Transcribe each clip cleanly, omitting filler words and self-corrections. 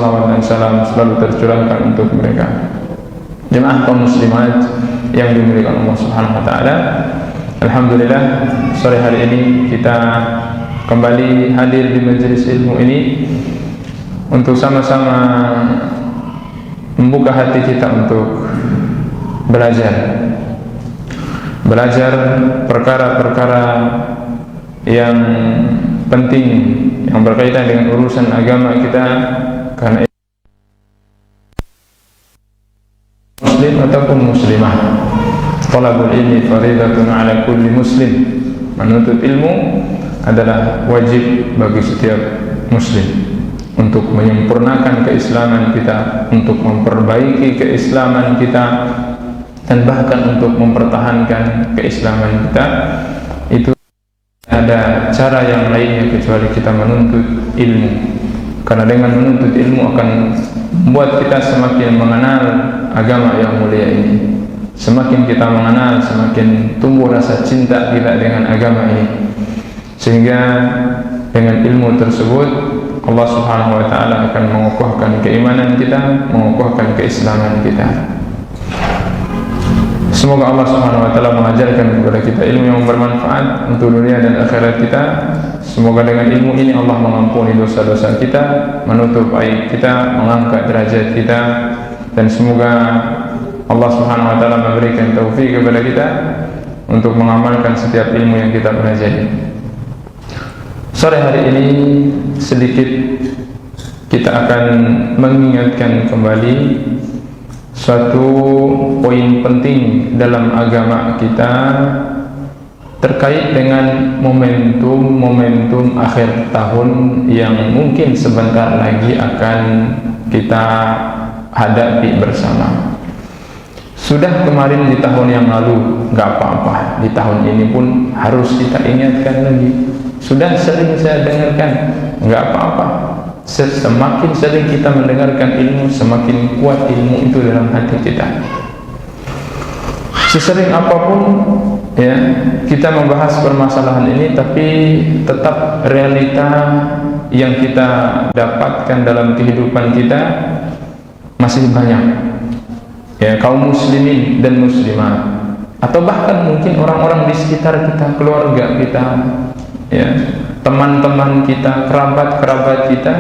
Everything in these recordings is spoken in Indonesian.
salawat dan salam selalu tercurahkan untuk mereka. Jemaah kaum muslimat yang dimuliakan Allah Subhanahu wa taala, alhamdulillah sore hari ini kita kembali hadir di majelis ilmu ini untuk sama-sama membuka hati kita untuk belajar perkara-perkara yang penting yang berkaitan dengan urusan agama kita, karena muslim ataupun muslimah, talabul ilmi faridatun ala kulli muslim, menuntut ilmu adalah wajib bagi setiap muslim untuk menyempurnakan keislaman kita, untuk memperbaiki keislaman kita, dan bahkan untuk mempertahankan keislaman kita. Itu ada cara yang lainnya kecuali kita menuntut ilmu, karena dengan menuntut ilmu akan membuat kita semakin mengenal agama yang mulia ini. Semakin kita mengenal, semakin tumbuh rasa cinta kita dengan agama ini, sehingga dengan ilmu tersebut Allah Subhanahu wa taala akan mengokohkan keimanan kita, mengokohkan keislaman kita. Semoga Allah Subhanahu wa taala mengajarkan kepada kita ilmu yang bermanfaat untuk dunia dan akhirat kita. Semoga dengan ilmu ini Allah mengampuni dosa-dosa kita, menutup aib kita, mengangkat derajat kita, dan semoga Allah Subhanahu wa taala memberikan taufik kepada kita untuk mengamalkan setiap ilmu yang kita pelajari. Sore hari ini sedikit kita akan mengingatkan kembali suatu poin penting dalam agama kita terkait dengan momentum akhir tahun yang mungkin sebentar lagi akan kita hadapi bersama. Sudah kemarin di tahun yang lalu, gak apa-apa, di tahun ini pun harus kita ingatkan lagi. Sudah sering saya dengarkan, enggak apa-apa. Semakin sering kita mendengarkan ilmu, semakin kuat ilmu itu dalam hati kita. Sesering apapun ya kita membahas permasalahan ini, tapi tetap realita yang kita dapatkan dalam kehidupan kita masih banyak. Ya, kaum muslimin dan muslimat, atau bahkan mungkin orang-orang di sekitar kita, keluarga kita, ya, teman-teman kita, kerabat-kerabat kita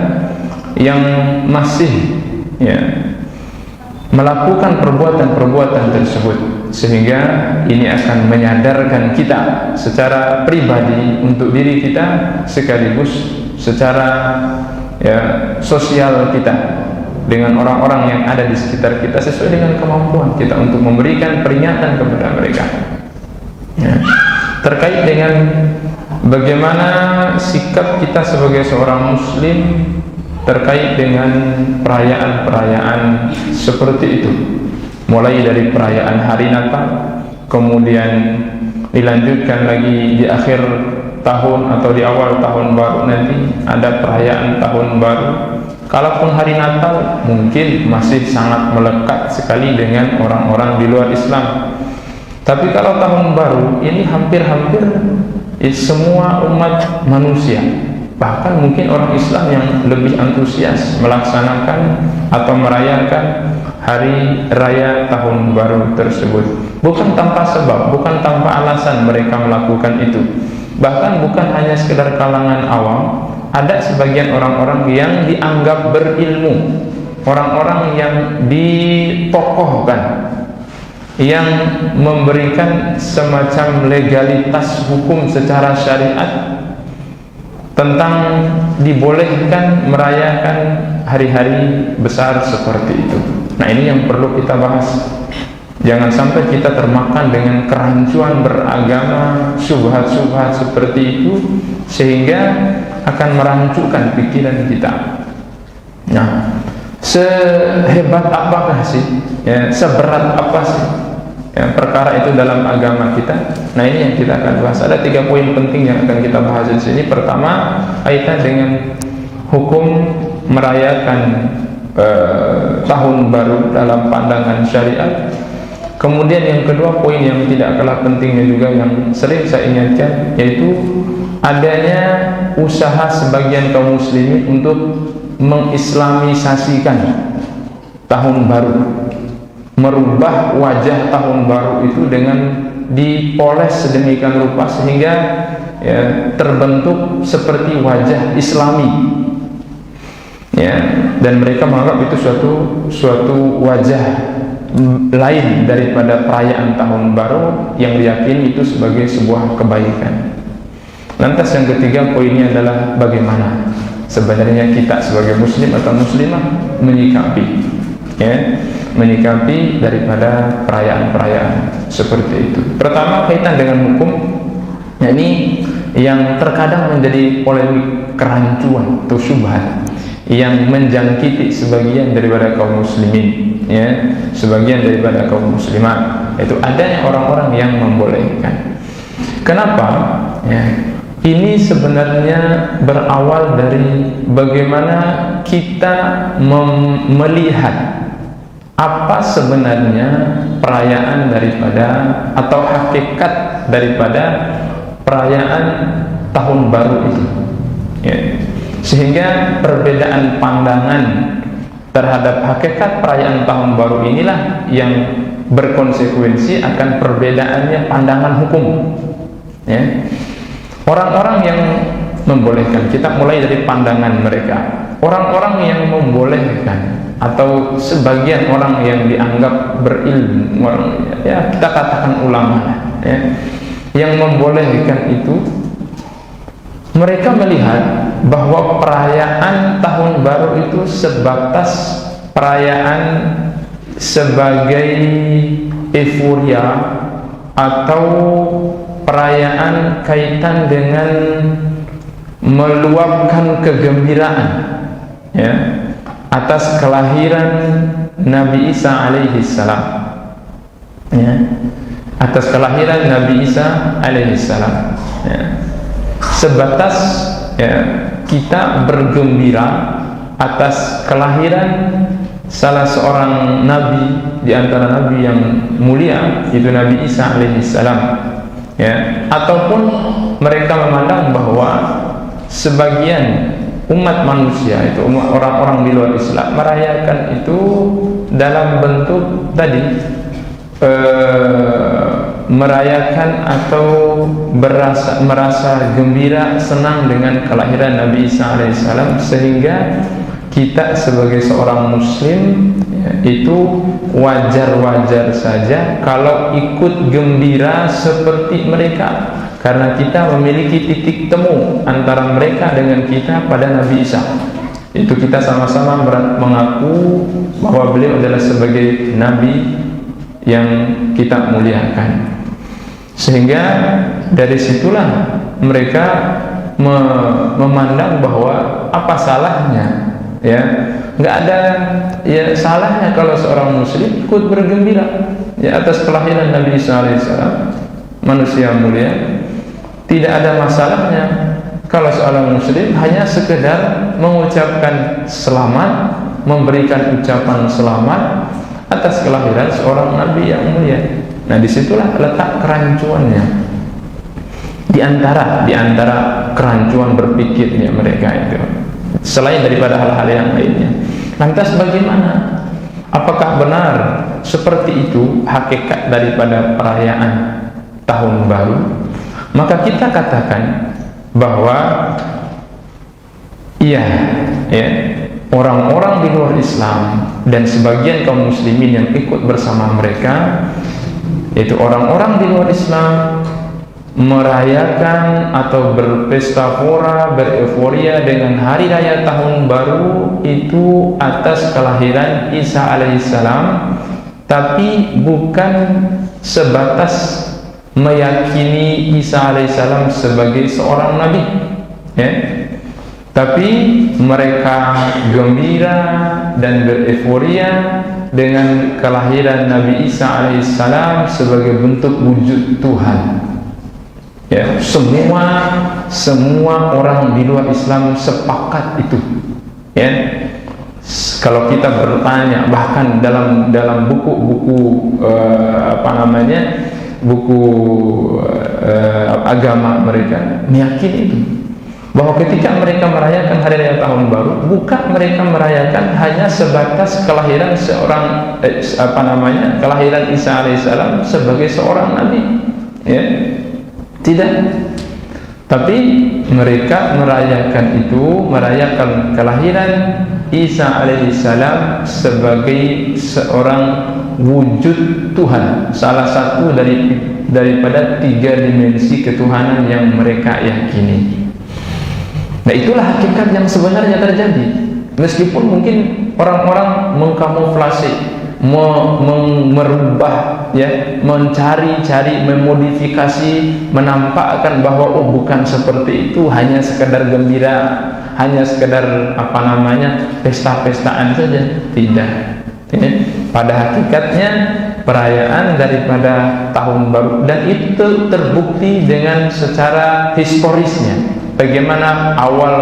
yang masih ya melakukan perbuatan-perbuatan tersebut, sehingga ini akan menyadarkan kita secara pribadi untuk diri kita, sekaligus secara ya sosial kita dengan orang-orang yang ada di sekitar kita, sesuai dengan kemampuan kita untuk memberikan peringatan kepada mereka ya, terkait dengan bagaimana sikap kita sebagai seorang muslim terkait dengan perayaan-perayaan seperti itu, mulai dari perayaan hari Natal, kemudian dilanjutkan lagi di akhir tahun atau di awal tahun baru nanti ada perayaan tahun baru. Kalaupun hari Natal mungkin masih sangat melekat sekali dengan orang-orang di luar Islam, tapi kalau tahun baru ini hampir-hampir semua umat manusia, bahkan mungkin orang Islam yang lebih antusias melaksanakan atau merayakan hari raya tahun baru tersebut. Bukan tanpa sebab, bukan tanpa alasan mereka melakukan itu. Bahkan bukan hanya sekedar kalangan awam, ada sebagian orang-orang yang dianggap berilmu, orang-orang yang ditokohkan, yang memberikan semacam legalitas hukum secara syariat tentang dibolehkan merayakan hari-hari besar seperti itu. Nah, ini yang perlu kita bahas. Jangan sampai kita termakan dengan kerancuan beragama, syubhat-syubhat seperti itu, sehingga akan merancukan pikiran kita. Nah, sehebat apakah sih, ya, seberat apa sih ya, perkara itu dalam agama kita? Nah, ini yang kita akan bahas. Ada 3 poin penting yang akan kita bahas di sini. Pertama, kaitan dengan hukum merayakan tahun baru dalam pandangan syariat. Kemudian yang kedua, poin yang tidak kalah pentingnya juga yang sering saya ingatkan, yaitu adanya usaha sebagian kaum muslimin untuk mengislamisasikan tahun baru, merubah wajah tahun baru itu dengan dipoles sedemikian rupa sehingga ya, terbentuk seperti wajah Islami, ya, dan mereka menganggap itu suatu wajah lain daripada perayaan tahun baru yang diyakini itu sebagai sebuah kebaikan. Lantas yang ketiga poinnya adalah bagaimana sebenarnya kita sebagai muslim atau muslimah menyikapi, ya, menyikapi daripada perayaan-perayaan seperti itu. Pertama kaitan dengan hukum, ya, ini yang terkadang menjadi polemik, kerancuan atau syubhat yang menjangkiti sebagian daripada kaum muslimin, ya, sebagian daripada kaum muslimat, itu adanya orang-orang yang membolehkan. Kenapa? Ya, ini sebenarnya berawal dari bagaimana kita melihat apa sebenarnya perayaan daripada atau hakikat daripada perayaan tahun baru itu, ya. Sehingga perbedaan pandangan terhadap hakikat perayaan tahun baru inilah yang berkonsekuensi akan perbedaannya pandangan hukum, ya. Orang-orang yang membolehkan, kita mulai dari pandangan mereka. Orang-orang yang membolehkan atau sebagian orang yang dianggap berilmu, ya, kita katakan ulama, ya, yang membolehkan itu, mereka melihat bahwa perayaan tahun baru itu sebatas perayaan sebagai euforia atau perayaan kaitan dengan meluapkan kegembiraan, ya, atas kelahiran Nabi Isa alaihi salam, ya, atas kelahiran Nabi Isa alaihi salam, ya. Sebatas, ya, kita bergembira atas kelahiran salah seorang nabi di antara nabi yang mulia, itu Nabi Isa alaihi salam, ya. Ataupun mereka memandang bahwa sebagian umat manusia itu, orang-orang di luar Islam, merayakan itu dalam bentuk tadi merayakan atau merasa gembira, senang dengan kelahiran Nabi Isa alaihissalam, sehingga kita sebagai seorang muslim, ya, itu wajar-wajar saja kalau ikut gembira seperti mereka, karena kita memiliki titik temu antara mereka dengan kita pada Nabi Isa. Itu kita sama-sama mengaku bahwa beliau adalah sebagai nabi yang kita muliakan. Sehingga dari situlah mereka memandang bahwa apa salahnya, ya, nggak ada ya salahnya kalau seorang muslim ikut bergembira, ya, atas kelahiran Nabi Isa alaihissalam, manusia mulia. Tidak ada masalahnya kalau seorang muslim hanya sekedar mengucapkan selamat, memberikan ucapan selamat atas kelahiran seorang nabi yang mulia. Nah, disitulah letak kerancuannya, di antara kerancuan berpikirnya mereka itu, selain daripada hal-hal yang lainnya. Lantas bagaimana? Apakah benar seperti itu hakikat daripada perayaan tahun baru? Maka kita katakan bahwa iya, ya, orang-orang di luar Islam dan sebagian kaum muslimin yang ikut bersama mereka, yaitu orang-orang di luar Islam, merayakan atau berpesta pora, bereuforia dengan hari raya tahun baru itu atas kelahiran Isa alaihissalam, tapi bukan sebatas meyakini Isa alaihissalam sebagai seorang nabi, ya, tapi mereka gembira dan bereuforia dengan kelahiran Nabi Isa alaihissalam sebagai bentuk wujud Tuhan, ya. Semua orang di luar Islam sepakat itu, ya. Kalau kita bertanya, bahkan dalam buku-buku buku agama mereka meyakini itu bahwa ketika mereka merayakan hari raya tahun baru, bukan mereka merayakan hanya sebatas kelahiran seorang kelahiran Isa alaihissalam sebagai seorang nabi, ya, tidak. Tapi mereka merayakan kelahiran Isa alaihissalam sebagai seorang wujud Tuhan, salah satu daripada 3 dimensi ketuhanan yang mereka yakini. Nah, itulah hakikat yang sebenarnya terjadi. Meskipun mungkin orang-orang mengkamuflase, merubah, ya, mencari-cari, memodifikasi, menampakkan bahwa bukan seperti itu, hanya sekedar gembira, hanya sekedar pesta-pestaan saja. Tidak. Ya. Pada hakikatnya perayaan daripada tahun baru, dan itu terbukti dengan secara historisnya. Bagaimana awal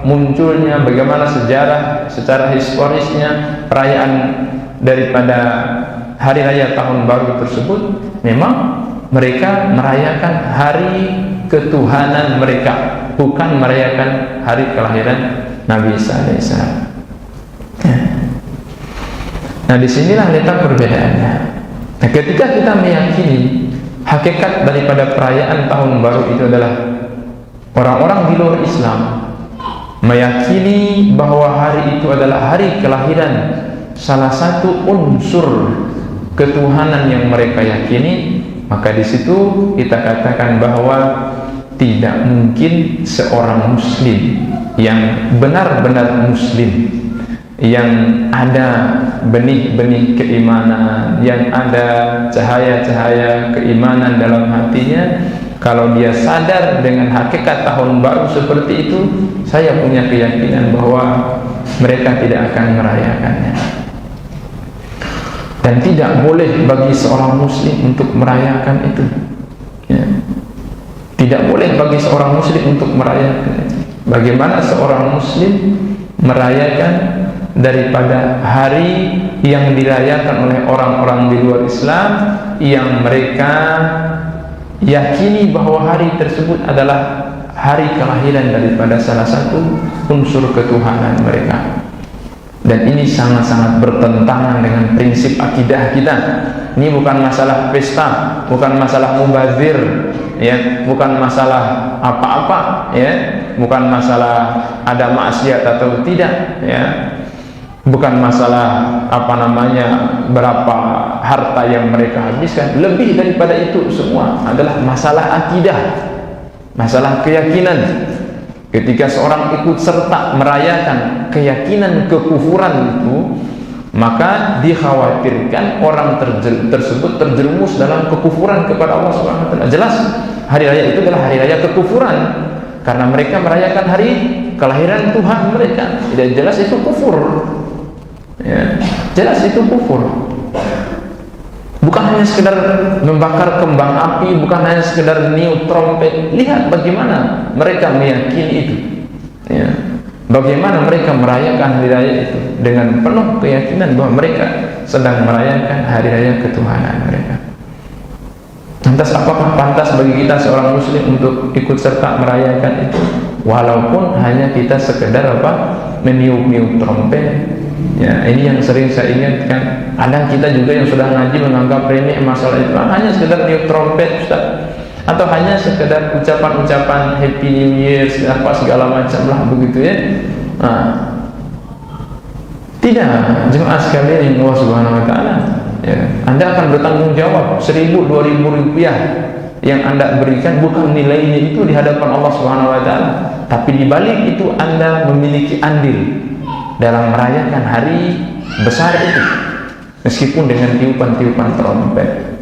munculnya, bagaimana sejarah secara historisnya perayaan daripada hari raya tahun baru tersebut. Memang mereka merayakan hari ketuhanan mereka, bukan merayakan hari kelahiran Nabi Isa alaihissalam. Nah, disinilah letak perbedaannya. Nah, ketika kita meyakini hakikat daripada perayaan tahun baru itu adalah orang-orang di luar Islam meyakini bahwa hari itu adalah hari kelahiran salah satu unsur ketuhanan yang mereka yakini, maka di situ kita katakan bahwa tidak mungkin seorang muslim yang benar-benar muslim, yang ada benih-benih keimanan, yang ada cahaya-cahaya keimanan dalam hatinya, kalau dia sadar dengan hakikat tahun baru seperti itu, saya punya keyakinan bahwa mereka tidak akan merayakannya. Dan tidak boleh bagi seorang muslim untuk merayakan itu, ya. Tidak boleh bagi seorang muslim untuk merayakan itu. Bagaimana seorang muslim merayakan daripada hari yang dirayakan oleh orang-orang di luar Islam, yang mereka yakini bahwa hari tersebut adalah hari kelahiran daripada salah satu unsur ketuhanan mereka. Dan ini sangat-sangat bertentangan dengan prinsip akidah kita. Ini bukan masalah pesta, bukan masalah mubazir, ya, bukan masalah apa-apa, ya, bukan masalah ada maksiat atau tidak, ya, bukan masalah berapa harta yang mereka habiskan. Lebih daripada itu semua adalah masalah akidah, masalah keyakinan. Ketika seorang ikut serta merayakan keyakinan kekufuran itu, maka dikhawatirkan orang tersebut terjerumus dalam kekufuran kepada Allah Subhanahu wa taala. Jelas hari raya itu adalah hari raya kekufuran, karena mereka merayakan hari kelahiran Tuhan mereka. Tidak, jelas itu kufur, ya, jelas itu kufur. Bukan hanya sekedar membakar kembang api, bukan hanya sekedar niup trompet. Lihat bagaimana mereka meyakini itu, ya. Bagaimana mereka merayakan hari raya itu dengan penuh keyakinan bahwa mereka sedang merayakan hari raya ketuhanan mereka. Lantas apakah pantas bagi kita seorang muslim untuk ikut serta merayakan itu, walaupun hanya kita sekedar meniup-niup trompet? Ya, ini yang sering saya ingatkan. Kadang kita juga yang sudah ngaji menganggap remeh masalah itu, hanya sekedar niup trompet, Ustaz, atau hanya sekedar ucapan-ucapan Happy New Year segala macam lah begitu, ya. Nah, tidak, jemaah sekalian yang Allah Subhanahu wa taala, ya, Anda akan bertanggung jawab. 1.000-2.000 rupiah yang Anda berikan bukan nilainya itu di hadapan Allah Subhanahu wa taala, tapi di balik itu Anda memiliki andil dalam merayakan hari besar itu, meskipun dengan tiupan-tiupan trompet,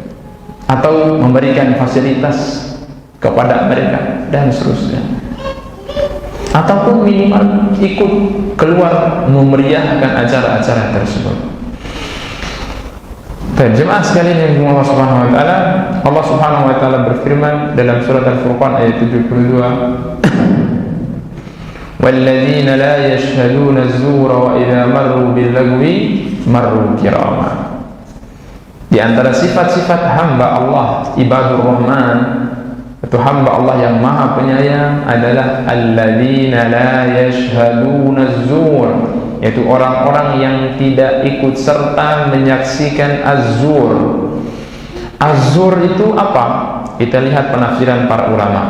atau memberikan fasilitas kepada mereka dan seterusnya, ataupun minimal ikut keluar memeriahkan acara-acara tersebut. Jemaah sekalian yang dimuliakan Allah Subhanahu wa taala, Allah Subhanahu wa taala berfirman dalam surat Al-Furqan ayat 72, وَالَّذِينَ لَا يَشْهَدُونَ الزُّورَ وَإِذَا مَرُّوا بِاللَّغْوِ مَرُّوا كِرَامًا. Di antara sifat-sifat hamba Allah, ibadur Rahman, atau hamba Allah yang maha penyayang adalah alladzina la yashhaduna az-zur, yaitu orang-orang yang tidak ikut serta menyaksikan az-zur. Az-zur itu apa? Kita lihat penafsiran para ulama.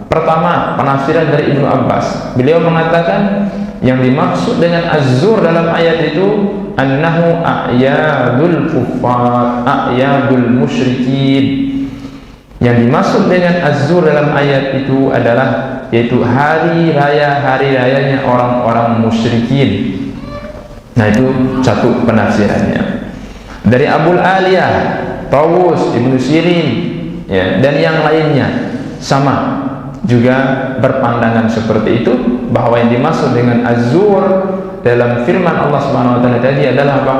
Pertama, penafsiran dari Ibnu Abbas. Beliau mengatakan yang dimaksud dengan az-zur dalam ayat itu annahu a'yadul kuffar, a'yadul musyrikin. Yang dimaksud dengan az-zur dalam ayat itu adalah yaitu hari rayanya orang-orang musyrikin. Nah, itu satu penafsirannya. Dari Abul Aliyah, Tawus, Ibnu Sirin, ya, dan yang lainnya sama juga berpandangan seperti itu, bahwa yang dimaksud dengan az-zur dalam firman Allah Subhanahu wa taala tadi adalah apa?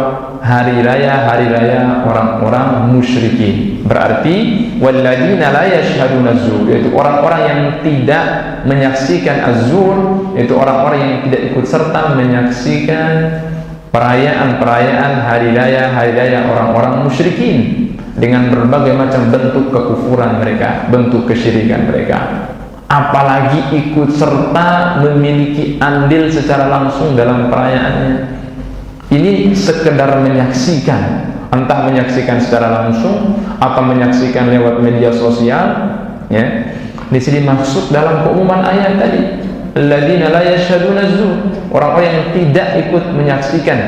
Hari raya orang-orang musyrikin. Berarti walladzina la yashhaduna az-zur, yaitu orang-orang yang tidak menyaksikan az-zur, yaitu orang-orang yang tidak ikut serta menyaksikan perayaan hari raya orang-orang musyrikin dengan berbagai macam bentuk kekufuran mereka, bentuk kesyirikan mereka. Apalagi ikut serta memiliki andil secara langsung dalam perayaannya. Ini sekedar menyaksikan, entah menyaksikan secara langsung atau menyaksikan lewat media sosial, ya. Di sini maksud dalam keumuman ayat tadi, alladzina la yashhaduna az-zur, orang-orang yang tidak ikut menyaksikan,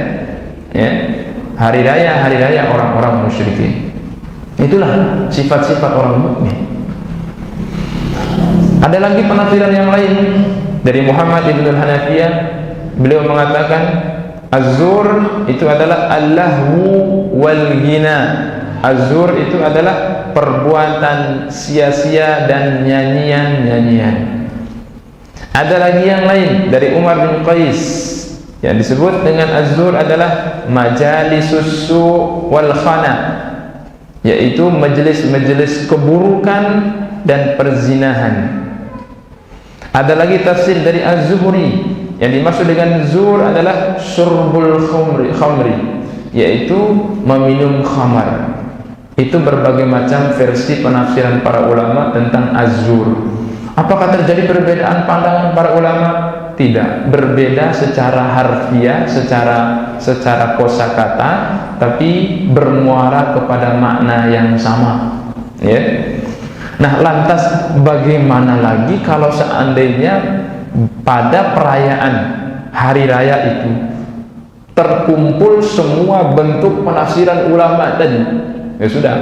ya, hari raya orang-orang musyrikin. Itulah sifat-sifat orang mukmin. Ada lagi penafsiran yang lain dari Muhammad ibn al-Hanafiyah. Beliau mengatakan az-zur itu adalah al-lahwu wal ghina. Az-zur itu adalah perbuatan sia-sia dan nyanyian-nyanyian. Ada lagi yang lain dari Umar bin Qais yang disebut dengan az-zur adalah majalisus su' wal khana, yaitu majelis-majelis keburukan dan perzinahan. Ada lagi tafsir dari Az-Zuhri yang dimaksud dengan zur adalah syurbul khamri, yaitu meminum khamar. Itu berbagai macam versi penafsiran para ulama tentang az-zur. Apakah terjadi perbedaan pandangan para ulama? Tidak, berbeda secara harfiah, secara kosakata, tapi bermuara kepada makna yang sama, ya. Nah, lantas bagaimana lagi kalau seandainya pada perayaan hari raya itu terkumpul semua bentuk penafsiran ulama tadi? Ya sudah,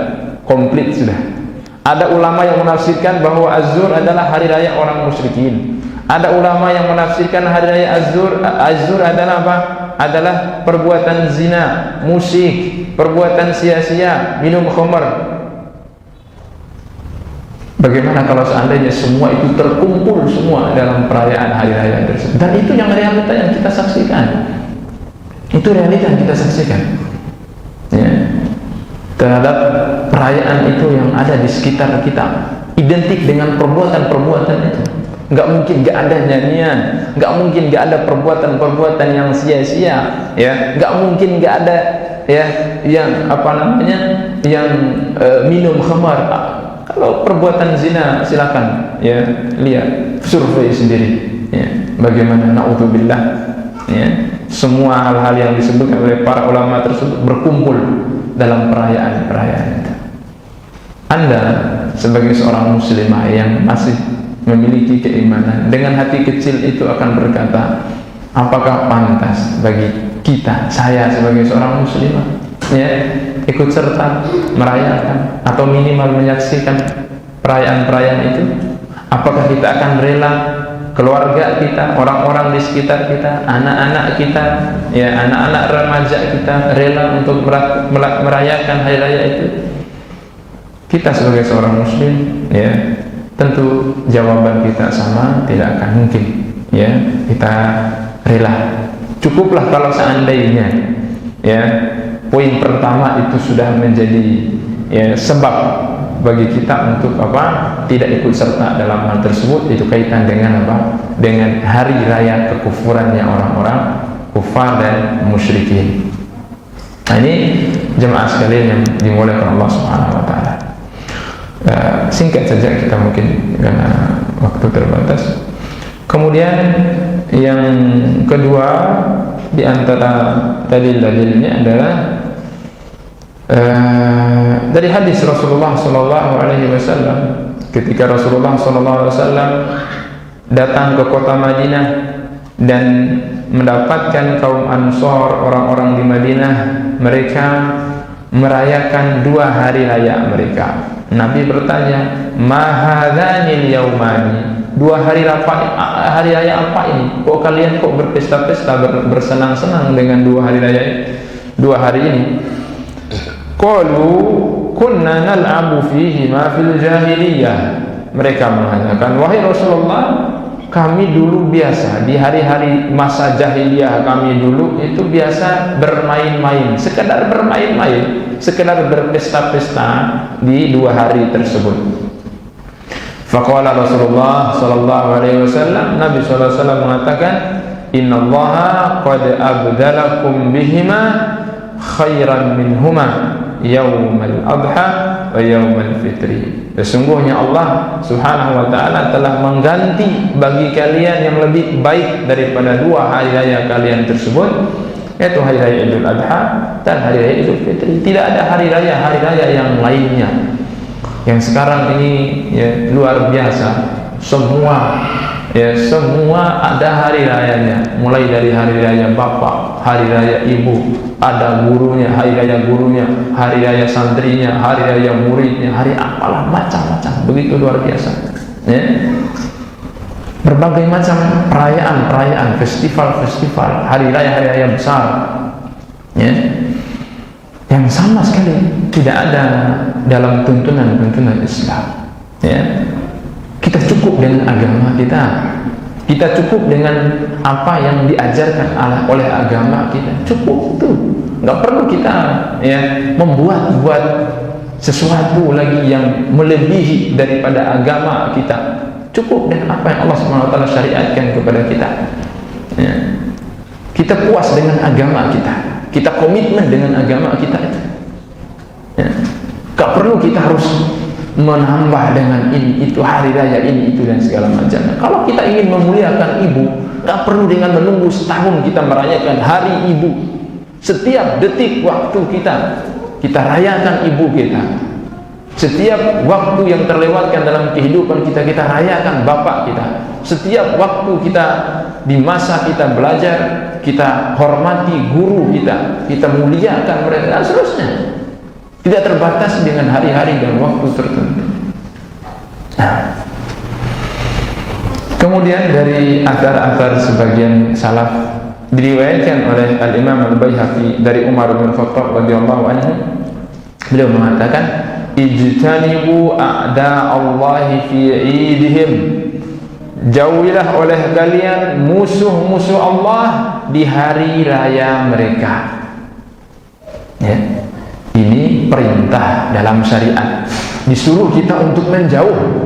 komplit sudah. Ada ulama yang menafsirkan bahwa az-zur adalah hari raya orang musyrikin. Ada ulama yang menafsirkan hari raya az-zur adalah apa? Adalah perbuatan zina, musik, perbuatan sia-sia, minum khamar. Bagaimana kalau seandainya semua itu terkumpul semua dalam perayaan hari raya tersebut? Dan itu yang realita yang kita saksikan. Itu realita yang kita saksikan, ya, terhadap perayaan itu yang ada di sekitar kita, identik dengan perbuatan-perbuatan itu. Nggak mungkin nggak ada nyanyian, nggak mungkin nggak ada perbuatan-perbuatan yang sia-sia, ya, nggak mungkin nggak ada, ya, yang yang minum khamar. Kalau perbuatan zina, silakan, ya, lihat survei sendiri, ya, bagaimana, naudzubillah, ya, semua hal-hal yang disebutkan oleh para ulama tersebut berkumpul dalam perayaan-perayaan itu. Anda sebagai seorang muslimah yang masih memiliki keimanan, dengan hati kecil itu akan berkata, apakah pantas bagi kita, saya sebagai seorang muslimah, ya, ikut serta merayakan atau minimal menyaksikan perayaan-perayaan itu? Apakah kita akan rela keluarga kita, orang-orang di sekitar kita, anak-anak kita, ya, anak-anak remaja kita rela untuk merayakan hari raya itu? Kita sebagai seorang muslim, ya, tentu jawaban kita sama, tidak akan mungkin, ya, kita rela. Cukuplah kalau seandainya, ya, poin pertama itu sudah menjadi, ya, sebab bagi kita untuk apa? Tidak ikut serta dalam hal tersebut. Itu kaitan dengan apa? Dengan hari raya kekufurannya orang-orang kufar dan musyrikin. Nah, ini jemaah sekalian yang dimuliakan Allah Subhanahu wa taala. Singkat saja kita mungkin karena waktu terbatas. Kemudian yang kedua di antara dalil-dalilnya adalah dari hadis Rasulullah Sallallahu Alaihi Wasallam ketika Rasulullah Sallallahu Alaihi Wasallam datang ke kota Madinah dan mendapatkan kaum Ansor, orang-orang di Madinah, mereka merayakan 2 hari raya mereka. Nabi bertanya, "Mahadhanil yaumani?" 2 hari raya apa ini? Kok kalian berpesta-pesta, bersenang-senang dengan 2 hari raya, 2 hari ini? Qalu kunna nal'abu fihi ma fil jahiliyah. Mereka mengatakan, "Wahai Rasulullah, kami dulu biasa di hari-hari masa jahiliyah kami dulu itu biasa bermain-main, sekedar bermain-main, sekedar berpesta-pesta di 2 hari tersebut." Faqala Rasulullah sallallahu alaihi wasallam, Nabi sallallahu alaihi wasallam mengatakan, "Innallaha qad abdalakum bihima khairan minhuma yaumal adha wa yaumal fitri." Sesungguhnya Allah Subhanahu wa taala telah mengganti bagi kalian yang lebih baik daripada 2 hari raya kalian tersebut, yaitu hari raya Idul Adha dan hari raya Idul Fitri. Tidak ada hari raya yang lainnya. Yang sekarang ini ya, luar biasa, semua ada hari rayanya, mulai dari hari raya bapak, hari raya ibu, ada gurunya, hari raya gurunya, hari raya santrinya, hari raya muridnya, hari apalah, macam-macam, begitu luar biasa ya. Berbagai macam perayaan, festival, hari raya besar ya, yang sama sekali tidak ada dalam tuntunan Islam ya. Kita cukup dengan agama kita cukup dengan apa yang diajarkan oleh agama kita, cukup itu. Nggak perlu kita ya membuat sesuatu lagi yang melebihi daripada agama kita. Cukup dengan apa yang Allah Subhanahu wa taala syariatkan kepada kita ya. Kita puas dengan agama kita komitmen dengan agama kita itu ya. Gak perlu kita harus menambah dengan ini, itu, hari raya ini, itu, dan segala macam. Kalau kita ingin memuliakan ibu, gak perlu dengan menunggu setahun kita merayakan hari ibu. Setiap detik waktu kita rayakan ibu kita. Setiap waktu yang terlewatkan dalam kehidupan kita rayakan bapak kita. Setiap waktu kita di masa kita belajar, kita hormati guru kita muliakan mereka, dan seterusnya. Tidak terbatas dengan hari-hari dan waktu tertentu. Nah, kemudian dari athar-athar sebagian salaf diriwayatkan oleh Al-Imam Al-Baihaqi dari Umar bin Khattab radhiyallahu anhu, beliau mengatakan, "Ijtanibu a'da'allahi fi 'idihim." Jauhilah oleh kalian musuh-musuh Allah di hari raya mereka. Ya. Ini perintah dalam syariat. Disuruh kita untuk menjauh,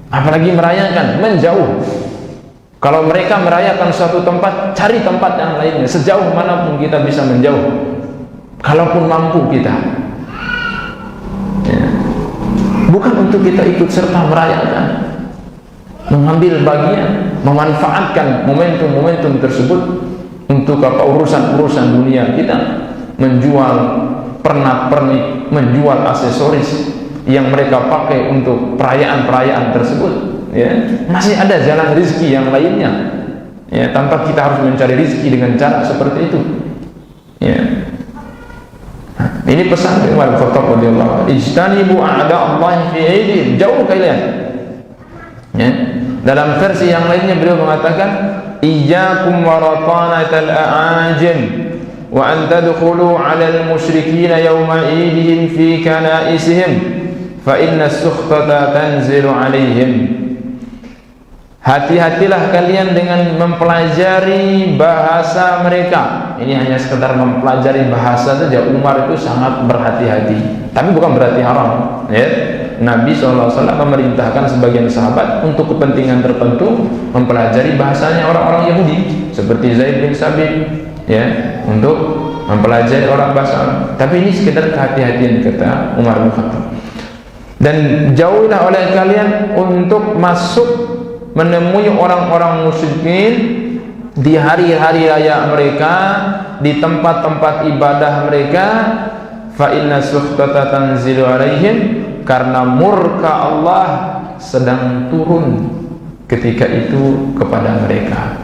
apalagi merayakan, menjauh. Kalau mereka merayakan suatu tempat, cari tempat yang lainnya. Sejauh manapun kita bisa menjauh, kalaupun mampu kita ya. Bukan untuk kita ikut serta merayakan, mengambil bagian, memanfaatkan momentum-momentum tersebut untuk urusan dunia kita, menjual pernak-pernik, menjual aksesoris yang mereka pakai untuk perayaan-perayaan tersebut ya. Masih ada jalan rezeki yang lainnya ya, tanpa kita harus mencari rezeki dengan cara seperti itu ya. Nah, ini pesan dari Umar bin Khattab radhiyallahu anhu, "Ijtanibu a'da'allahi fi 'idihim." Jauh kalian ya. Dalam versi yang lainnya beliau mengatakan, "Iyyakum waratanatal a'ajim wa an tadkhulu 'alal musyrikeen yawma 'idihim fi kana'isihim fa inna as-sukhtata tanzilu 'alaihim." Hati-hatilah kalian dengan mempelajari bahasa mereka. Ini hanya sekedar mempelajari bahasa saja. Umar itu sangat berhati-hati, tapi bukan berarti haram ya. Nabi SAW memerintahkan sebagian sahabat untuk kepentingan tertentu mempelajari bahasanya orang-orang Yahudi, seperti Zaid bin Sabit ya, untuk mempelajari orang bahasa Arab. Tapi ini sekedar kehati-hatian, kata Umar bin Khattab. Dan jauhilah oleh kalian untuk masuk menemui orang-orang musyrikin di hari-hari raya mereka, di tempat-tempat ibadah mereka. Fa inna sukhtata tanzilu alaihim, karena murka Allah sedang turun ketika itu kepada mereka.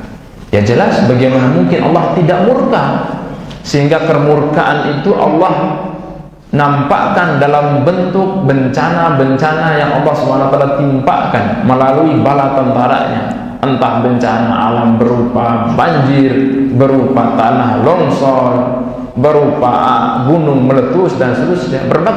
Ya jelas, bagaimana mungkin Allah tidak murka? Sehingga kemurkaan itu Allah nampakkan dalam bentuk bencana-bencana yang Allah SWT timpakan melalui bala tentaranya. Entah bencana alam berupa banjir, berupa tanah longsor, berupa gunung meletus dan seterusnya.